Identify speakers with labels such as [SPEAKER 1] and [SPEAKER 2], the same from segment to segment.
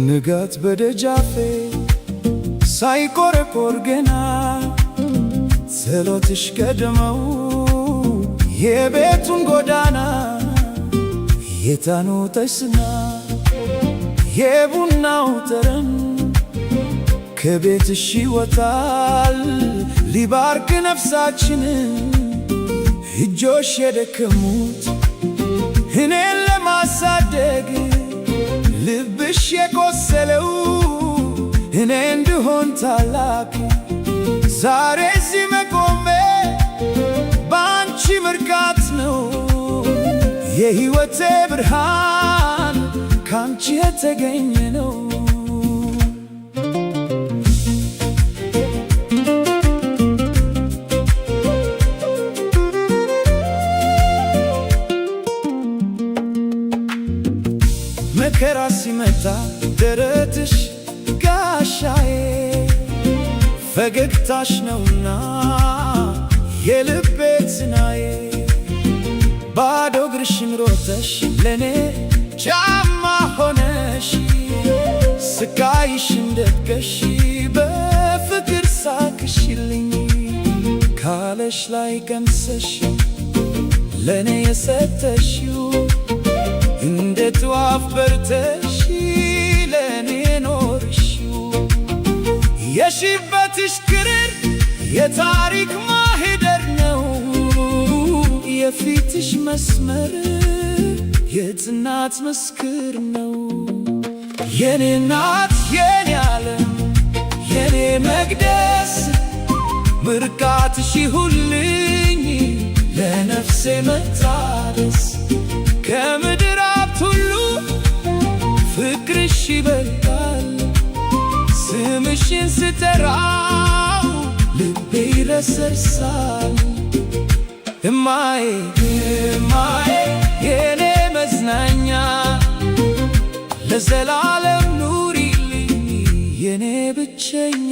[SPEAKER 1] ንጋት በደጃፌ ሳይቆረቆር ገና ጸሎትሽ ቀድመው የቤቱን ጎዳና የዕጣኑ ጢስና የቡናው ጠረን ከቤትሽ ይወጣል ሊባርክ ነፍሳችን እጆሽ የደከሙት እኔን ለማሳደግ ልብሽ የቆሰለው እኔ እንድሆን ታላቅ ዛሬ እዚህ መቆሜ ባንቺ ምርቃት ነው የሕይወቴ ብርሃን ካንቺ የተገኘ ነው። መከራ ሲመጣ ደረትሽ ጋሻዬ ፈገግታሽ ነውና የልቤ ጽናዬ ባዶ እግርሽን ሮጠሽ ለኔ ጫማ ሆነሽ ስቃይሽን ደብቀሽ በፍቅር ሳቅሽልኝ ካለሽ ላይ ቀምሰሽ ለኔ የሰጠሽው እንደ ጧፍ በርተሽ ለኔ ኖርሽው የሽበትሽ ክርር የታሪክ ማህደር ነው የፊትሽ መስመር የጽናት ምስክር ነው። የኔ እናት የኔ ዓለም የኔ መቅደስ ምርቃትሽ ይሁንልኝ ለነፍሴ መታደስ ከምድር ሀብት ሁሉ ፍቅርሽ ይበልጣል ስምሽን ስጠራው ልቤ ይረሰርሳል። እማዬ እማዬ የኔ መዝናኛ ለዘላለም ኑሪልኝ የኔ ብቸኛ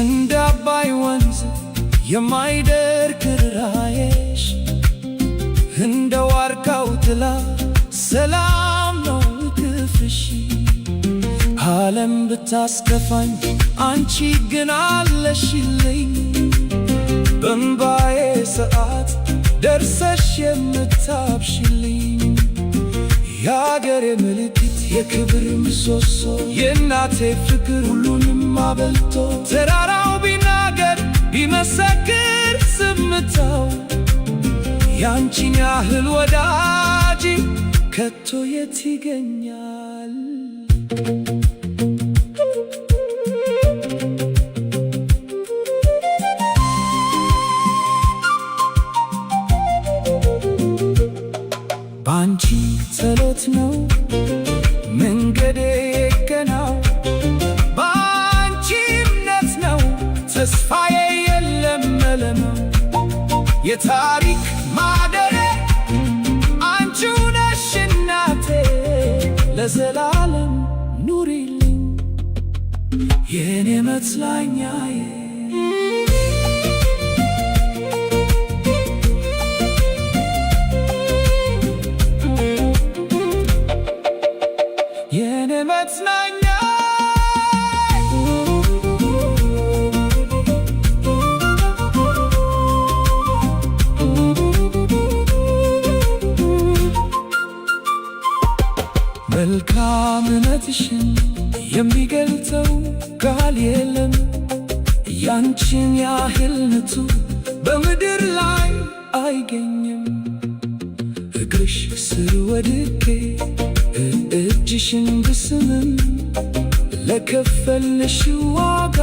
[SPEAKER 1] እንደ አባይ ወንዝ የማይደርቅ ርኅራኄሽ እንደ ዋርካው ጥላ ሰላም ነው ክፍሽ ዓለም ብታስከፋኝ አንቺ ግን አለሽልኝ በእንባዬ ሰዓት ደርሰሽ የምታብሽልኝ የአገሬ ምልክት የክብር ምሰሶ የእናቴ ፍቅር ሁሉንም አበልቶ ተራራው ቢናገር ቢመሰክር ዝምታው ያንቺን ያህል ወዳጅ ከቶ የት ይገኛል? ባንቺ ጸሎት ነው መንገዴ የቀናው ባንቺ እምነት ነው ተስፋዬ የለመለመው የታሪክ ማደሬ አንቺው ነሽ እናቴ ለዘላለም ኑሪልኝ የኔ መጽናኛዬ የኔ መጽናኛ መልካምነትሽን የሚገልጸው ቃል የለም ያንቺን ያህል ንጹህ በምድር ላይ አይገኝም። እግር እግርሽ ስር ወድቄ እጅሽን ብስምም ለከፈልሽ ዋጋ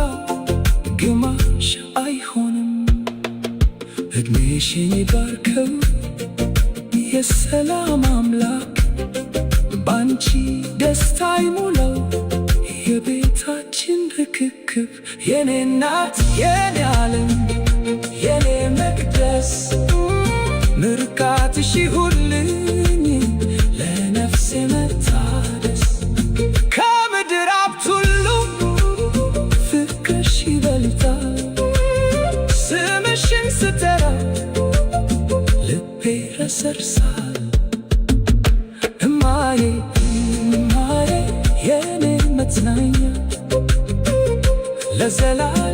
[SPEAKER 1] ግማሽ አይሆንም። እድሜሽን ይባርከው የሰላም አምላክ፣ ባንቺ ደስታ ይሙላው የቤታችን ርክክብ። የኔ እናት የኔ ዓለም የኔ መቅደስ ምርቃትሽ ይሁንልኝ ለነፍሴ መታደስ። ከምድር ሀብት ሁሉ ፍቅርሽ ይበልጣል። ስምሽን ስጠራ ልቤ ረሰርሳል። እማዬ እማዬ የኔ መጽናኛ ለዘላለም